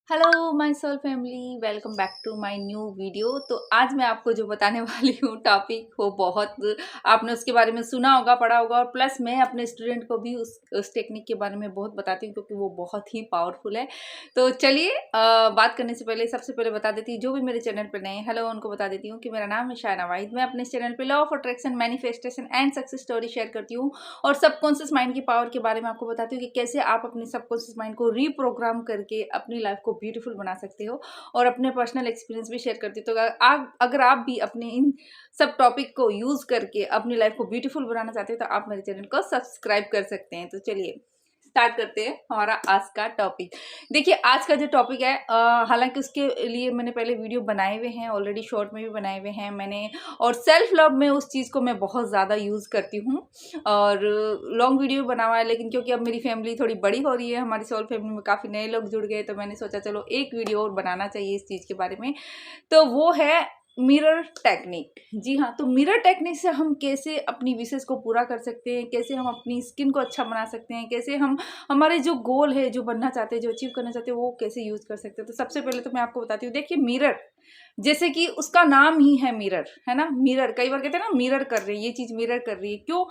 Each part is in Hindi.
Hello my soul family, welcome back to my new video. तो आज मैं आपको जो बताने वाली हूँ टॉपिक वो बहुत आपने उसके बारे में सुना होगा, पढ़ा होगा, और प्लस मैं अपने स्टूडेंट को भी उस टेक्निक के बारे में बहुत बताती हूँ क्योंकि वो बहुत ही पावरफुल है। तो चलिए बात करने से पहले सबसे पहले बता देती हूँ जो भी मेरे चैनल पर नए हैं, हेलो उनको बता देती हूँ कि मेरा नाम है शायना वाहिद। मैं अपने चैनल पर law of attraction, manifestation and success story share करती हूँ और सबकॉन्शियस माइंड की पावर के बारे में आपको बताती हूँ कि कैसे आप अपने सबकॉन्शियस माइंड को रीप्रोग्राम करके अपनी लाइफ को ब्यूटीफुल बना सकते हो, और अपने पर्सनल एक्सपीरियंस भी शेयर करती हूँ। तो अगर आप भी अपने इन सब टॉपिक को यूज करके अपनी लाइफ को ब्यूटीफुल बनाना चाहते हो तो आप मेरे चैनल को सब्सक्राइब कर सकते हैं। तो चलिए स्टार्ट करते हैं हमारा आज का टॉपिक। देखिए आज का जो टॉपिक है, हालांकि उसके लिए मैंने पहले वीडियो बनाए हुए हैं, ऑलरेडी शॉर्ट में भी बनाए हुए हैं मैंने, और सेल्फ लव में उस चीज़ को मैं बहुत ज़्यादा यूज़ करती हूँ और लॉन्ग वीडियो बना हुआ है। लेकिन क्योंकि अब मेरी फैमिली थोड़ी बड़ी हो रही है, हमारी सोल फैमिली में काफ़ी नए लोग जुड़ गए, तो मैंने सोचा चलो एक वीडियो और बनाना चाहिए इस चीज़ के बारे में। तो वो है मिरर टेक्निक। जी हाँ, तो मिरर टेक्निक से हम कैसे अपनी विशेष को पूरा कर सकते हैं, कैसे हम अपनी स्किन को अच्छा बना सकते हैं, कैसे हम हमारे जो गोल है, जो बनना चाहते हैं, जो अचीव करना चाहते हैं, वो कैसे यूज कर सकते हैं। तो सबसे पहले तो मैं आपको बताती हूँ, देखिए मिरर जैसे कि उसका नाम ही है मिरर, है ना। मिरर कई बार कहते हैं ना मिरर कर रही है, ये चीज मिरर कर रही है। क्यों?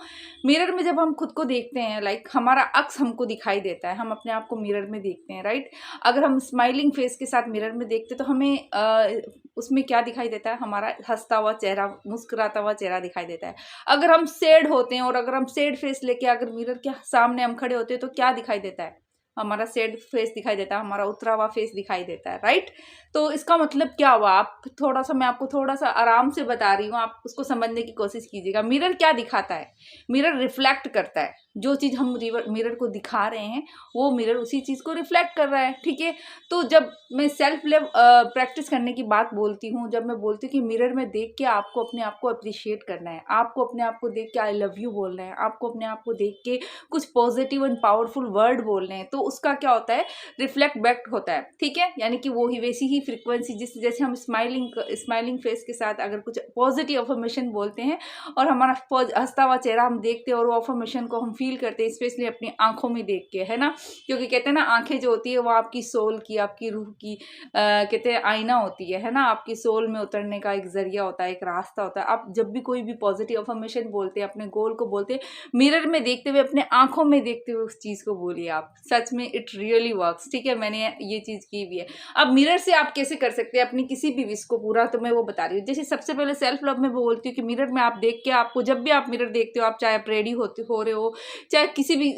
मिरर में जब हम खुद को देखते हैं, लाइक हमारा अक्स हमको दिखाई देता है, हम अपने आप को मिरर में देखते हैं, राइट। अगर हम स्माइलिंग फेस के साथ मिरर में देखते हैं तो हमें उसमें क्या दिखाई देता है? हमारा हंसता हुआ चेहरा, मुस्कुराता हुआ चेहरा दिखाई देता है। अगर हम सैड होते हैं और अगर हम सैड फेस लेके अगर मिरर के सामने हम खड़े होते हैं तो क्या दिखाई देता है? हमारा सैड फेस दिखाई देता है, हमारा उतरा हुआ फेस दिखाई देता है, राइट। तो इसका मतलब क्या हुआ? आप थोड़ा सा, मैं आपको थोड़ा सा आराम से बता रही हूँ, आप उसको समझने की कोशिश कीजिएगा। मिरर क्या दिखाता है? मिरर रिफ्लेक्ट करता है। जो चीज हम मिरर को दिखा रहे हैं वो मिरर उसी चीज को रिफ्लेक्ट कर रहा है, ठीक है। तो जब मैं सेल्फ लव प्रैक्टिस करने की बात बोलती हूँ, जब मैं बोलती हूँ कि मिरर में देख के आपको अपने आप को अप्रिशिएट करना है, आपको अपने आप को देख के आई लव यू बोलना है, आपको अपने आप को देख के कुछ पॉजिटिव एंड पावरफुल वर्ड बोलने हैं, तो उसका क्या होता है? रिफ्लेक्ट बैक होता है, ठीक है। यानी कि वो ही वैसी ही फ्रीक्वेंसी जैसे हम स्माइलिंग फेस के साथ अगर कुछ पॉजिटिव अफर्मेशन बोलते हैं और हमारा हंसता हुआ चेहरा हम देखते हैं और वो अफर्मेशन को हम फील करते हैं, स्पेशली अपनी आंखों में देख के, है ना। क्योंकि कहते हैं ना आंखें जो होती है वो आपकी सोल की, आपकी रूह की कहते हैं आईना होती है ना। आपकी सोल में उतरने का एक जरिया होता है, एक रास्ता होता है। आप जब भी कोई भी पॉजिटिव अफर्मेशन बोलते हैं, अपने गोल को बोलते हैं, मिरर में देखते हुए, अपने आंखों में देखते हुए उस चीज को बोलिए। आप सच में इट रियली वर्क्स, ठीक है। मैंने ये चीज की भी है। अब मिरर से आप कैसे कर सकते हैं अपनी किसी भी विश को पूरा, तो मैं वो बता रही हूँ। जैसे सबसे पहले सेल्फ लव में बोलती हूँ कि मिरर में आप देख के, आपको जब भी आप मिरर देखते हो, आप चाहे आप रेडी हो रहे हो, चाहे किसी भी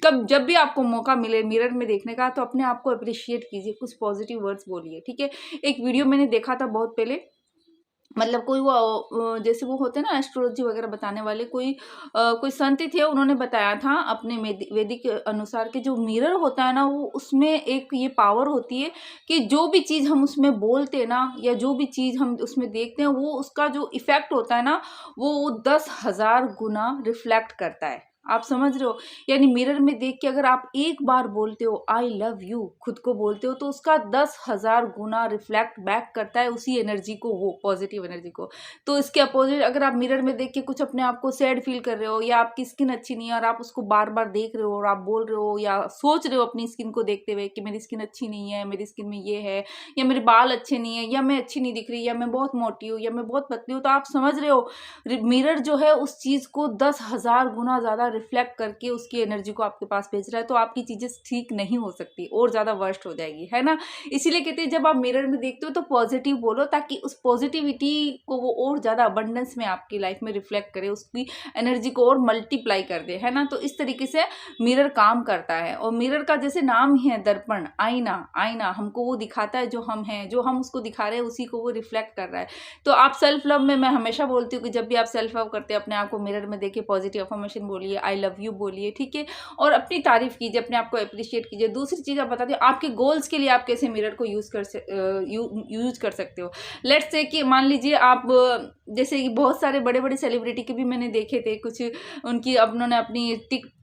कब जब भी आपको मौका मिले मिरर में देखने का, तो अपने आप को अप्रिशिएट कीजिए, कुछ पॉजिटिव वर्ड्स बोलिए, ठीक है। एक वीडियो मैंने देखा था बहुत पहले, मतलब कोई वो जैसे वो होते हैं ना एस्ट्रोलॉजी वगैरह बताने वाले, कोई संत थे, उन्होंने बताया था अपने वैदिक अनुसार के जो मिरर होता है ना, वो उसमें एक ये पावर होती है कि जो भी चीज हम उसमें बोलते हैं ना, या जो भी चीज हम उसमें देखते हैं, वो उसका जो इफेक्ट होता है ना, वो 10,000 गुना रिफ्लेक्ट करता है। आप समझ रहे हो? यानी मिरर में देख के अगर आप एक बार बोलते हो आई लव यू, खुद को बोलते हो, तो उसका 10,000 गुना रिफ्लेक्ट बैक करता है उसी एनर्जी को, वो पॉजिटिव एनर्जी को। तो इसके अपोजिट अगर आप मिरर में देख के कुछ अपने आप को सैड फील कर रहे हो, या आपकी स्किन अच्छी नहीं है और आप उसको बार बार देख रहे हो और आप बोल रहे हो या सोच रहे हो अपनी स्किन को देखते हुए कि मेरी स्किन अच्छी नहीं है, मेरी स्किन में ये है, या मेरे बाल अच्छे नहीं है, या मैं अच्छी नहीं दिख रही, या मैं बहुत मोटी हूँ, या मैं बहुत पतली हूँ, तो आप समझ रहे हो मिरर जो है उस चीज को 10,000 गुना ज्यादा रिफ्लेक्ट करके उसकी एनर्जी को आपके पास भेज रहा है। तो आपकी चीजें ठीक नहीं हो सकती और ज्यादा वर्स्ट हो जाएगी, है ना। इसीलिए कहते हैं जब आप मिरर में देखते हो तो पॉजिटिव बोलो, ताकि उस पॉजिटिविटी को वो और ज्यादा अबंडेंस में आपकी लाइफ में रिफ्लेक्ट करे, उसकी एनर्जी को और मल्टीप्लाई कर दे, है ना। तो इस तरीके से मिरर काम करता है। और मिरर का जैसे नाम ही है दर्पण, आईना, आईना हमको वो दिखाता है जो हम हैं, जो हम उसको दिखा रहे हैं उसी को वो रिफ्लेक्ट कर रहा है। तो आप सेल्फ लव में मैं हमेशा बोलती हूँ कि जब भी आप सेल्फ लव करते हैं, अपने आप को मिरर में देखिए, पॉजिटिव अफर्मेशन बोलिए, आई लव यू बोलिए, ठीक है। और अपनी तारीफ कीजिए, अपने आप को अप्रिशिएट कीजिए। दूसरी चीज आप बताते हो आपके गोल्स के लिए आप कैसे मिरर को यूज कर सकते हो। लेट्स से कि मान लीजिए आप जैसे कि बहुत सारे बड़े बड़े सेलिब्रिटी के भी मैंने देखे थे, कुछ उनकी उन्होंने अपनी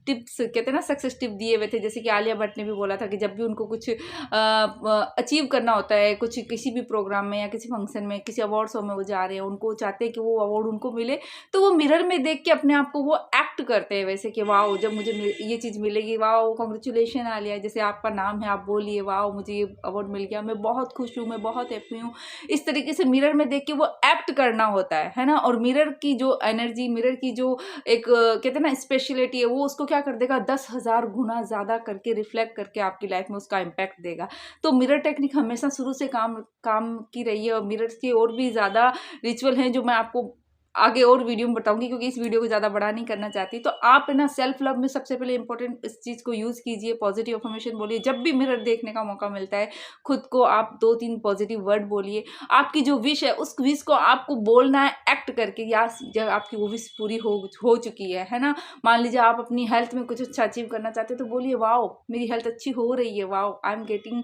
टिप्स कहते हैं ना, सक्सेस टिप दिए हुए थे। जैसे कि आलिया भट्ट ने भी बोला था कि जब भी उनको कुछ अचीव करना होता है, कुछ किसी भी प्रोग्राम में या किसी फंक्शन में, किसी अवार्ड शो में वो जा रहे हैं, उनको चाहते हैं कि वो अवार्ड उनको मिले, तो वो मिरर में देख के अपने आप को वो एक्ट करते हैं वैसे कि वाओ जब मुझे ये चीज़ मिलेगी, वाओ कांग्रेचुलेशन आलिया, जैसे आपका नाम है आप बोलिए वाओ मुझे ये अवार्ड मिल गया, मैं बहुत खुश हूँ, मैं बहुत हैप्पी हूँ। इस तरीके से मिरर में देख के वो एक्ट करना होता है ना। और मिरर की जो एनर्जी, मिरर की जो एक कहते हैं ना स्पेशलिटी है, वो उसको क्या कर देगा, 10,000 गुना ज़्यादा करके रिफ्लेक्ट करके आपकी लाइफ में उसका इम्पैक्ट देगा। तो मिरर टेक्निक हमेशा शुरू से काम काम की रही है, और मिरर्स की और भी ज़्यादा रिचुअल हैं जो मैं आपको आगे और वीडियो में बताऊंगी, क्योंकि इस वीडियो को ज़्यादा बड़ा नहीं करना चाहती। तो आप ना सेल्फ लव में सबसे पहले इंपॉर्टेंट इस चीज़ को यूज़ कीजिए, पॉजिटिव अफर्मेशन बोलिए। जब भी मिरर देखने का मौका मिलता है, खुद को आप 2-3 पॉजिटिव वर्ड बोलिए। आपकी जो विश है उस विश को आपको बोलना है एक्ट करके, या जब आपकी वो विश पूरी हो चुकी है ना। मान लीजिए आप अपनी हेल्थ में कुछ अच्छा अचीव करना चाहते हो, तो बोलिए वाओ मेरी हेल्थ अच्छी हो रही है, wow I am getting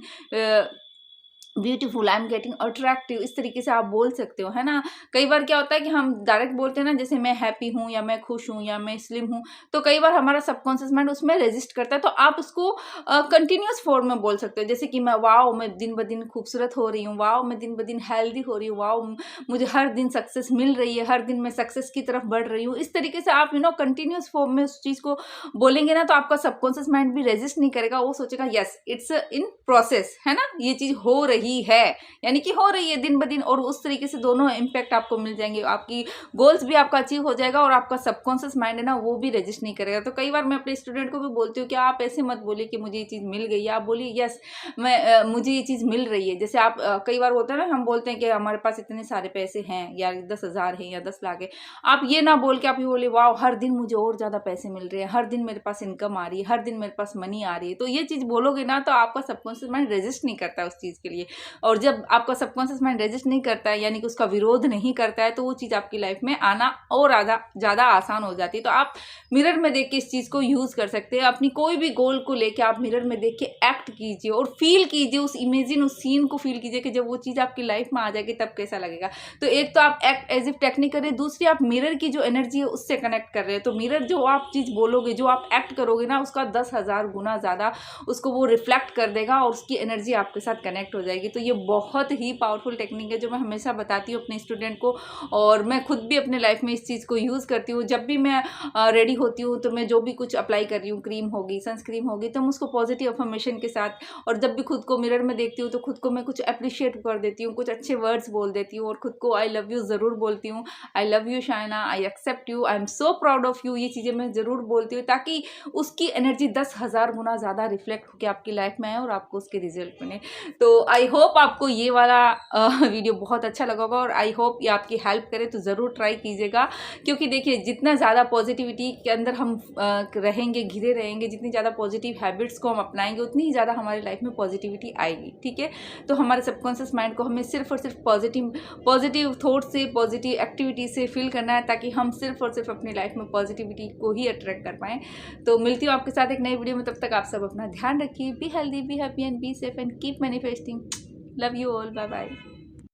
beautiful, I am getting attractive, इस तरीके से आप बोल सकते हो, है ना। कई बार क्या होता है कि हम डायरेक्ट बोलते हैं ना, जैसे मैं हैप्पी हूँ या मैं खुश हूँ या मैं स्लिम हूँ, तो कई बार हमारा सबकॉन्शियस माइंड उसमें रेजिस्ट करता है। तो आप उसको कंटिन्यूस फॉर्म में बोल सकते हो, जैसे कि मैं वाओ मैं दिन ब दिन खूबसूरत हो रही हूँ, वाओ मैं दिन ब दिन हेल्दी हो रही हूँ, वाओ मुझे हर दिन सक्सेस मिल रही है, हर दिन मैं सक्सेस की तरफ बढ़ रही हूँ। इस तरीके से आप कंटिन्यूस फॉर्म में उस चीज़ को बोलेंगे ना, तो आपका सबकॉन्शियस माइंड भी रेजिस्ट नहीं करेगा, वो सोचेगा यस इट्स इन प्रोसेस, है ना, ये चीज़ हो रही है, यानी कि हो रही है दिन ब दिन। और उस तरीके से दोनों इम्पैक्ट आपको मिल जाएंगे, आपकी गोल्स भी आपका अचीव हो जाएगा, और आपका सबकॉन्शियस माइंड है ना वो भी रजिस्ट नहीं करेगा। तो कई बार मैं अपने स्टूडेंट को भी बोलती हूँ कि आप ऐसे मत बोलिए कि मुझे ये चीज़ मिल गई है, आप बोलिए यस मैं मुझे ये चीज़ मिल रही है। जैसे आप कई बार होता है ना, हम बोलते हैं कि हमारे पास इतने सारे पैसे हैं, या 10,000 है या 10 लाख है। आप ये ना बोल के आप ये बोलिए वाओ हर दिन मुझे और ज़्यादा पैसे मिल रहे हैं, हर दिन मेरे पास इनकम आ रही है, हर दिन मेरे पास मनी आ रही है। तो ये चीज़ बोलोगे ना, तो आपका सबकॉन्शियस माइंड रजिस्ट नहीं करता उस चीज़ के लिए। और जब आपका सबकॉन्शियस माइंड रेजिस्ट नहीं करता है, यानी कि उसका विरोध नहीं करता है, तो वो चीज़ आपकी लाइफ में आना और ज़्यादा आसान हो जाती है। तो आप मिरर में देख के इस चीज़ को यूज़ कर सकते हैं। अपनी कोई भी गोल को लेके आप मिरर में देख के एक्ट कीजिए और फील कीजिए, उस इमेजिन उस सीन को फील कीजिए कि जब वो चीज़ आपकी लाइफ में आ जाएगी तब कैसा लगेगा। तो एक तो आप एक्ट एज इफ टेक्निक कर रहे हैं, दूसरी आप मिरर की जो एनर्जी है उससे कनेक्ट कर रहे हैं। तो मिरर जो आप चीज़ बोलोगे, जो आप एक्ट करोगे ना, उसका 10,000 गुना ज़्यादा उसको वो रिफ्लेक्ट कर देगा, और उसकी एनर्जी आपके साथ कनेक्ट हो जाएगी। तो ये बहुत ही पावरफुल टेक्निक है जो मैं हमेशा बताती हूँ अपने स्टूडेंट को, और मैं खुद भी अपने लाइफ में इस चीज़ को यूज़ करती हूँ। जब भी मैं रेडी होती हूँ, तो मैं जो भी कुछ अप्लाई कर रही हूँ, क्रीम होगी, सनस्क्रीन होगी, तो मैं उसको पॉजिटिव अफर्मेशन के साथ, और जब भी खुद को मिरर में देखती हूँ तो खुद को मैं कुछ अप्रिशिएट कर देती हूँ, कुछ अच्छे वर्ड्स बोल देती हूँ, और खुद को आई लव यू ज़रूर बोलती हूँ। I love you Shaina, I accept you, I am so proud of you, ये चीज़ें मैं ज़रूर बोलती हूँ, ताकि उसकी एनर्जी 10,000 गुना ज़्यादा रिफ्लेक्ट होकर आपकी लाइफ में आए और आपको उसके रिजल्ट मिले। तो आई होप आपको ये वाला वीडियो बहुत अच्छा लगा होगा, और आई होप ये आपकी हेल्प करे, तो ज़रूर ट्राई कीजिएगा। क्योंकि देखिए जितना ज़्यादा पॉजिटिविटी के अंदर हम रहेंगे, घिरे रहेंगे, जितनी ज़्यादा पॉजिटिव हैबिट्स को हम अपनाएंगे, उतनी ही ज़्यादा हमारी लाइफ में पॉजिटिविटी आएगी। ठीक है, तो हमारे सबकॉन्शियस माइंड को हमें सिर्फ और सिर्फ पॉजिटिव थॉट से, पॉजिटिव एक्टिविटी से फिल करना है, ताकि हम सिर्फ और सिर्फ अपनी लाइफ में पॉजिटिविटी को ही अट्रैक्ट कर पाएँ। तो मिलती हूँ आपके साथ एक नई वीडियो में, तब तक आप सब अपना ध्यान रखिए। Be healthy, be happy and be safe and keep manifesting. Love you all, bye bye.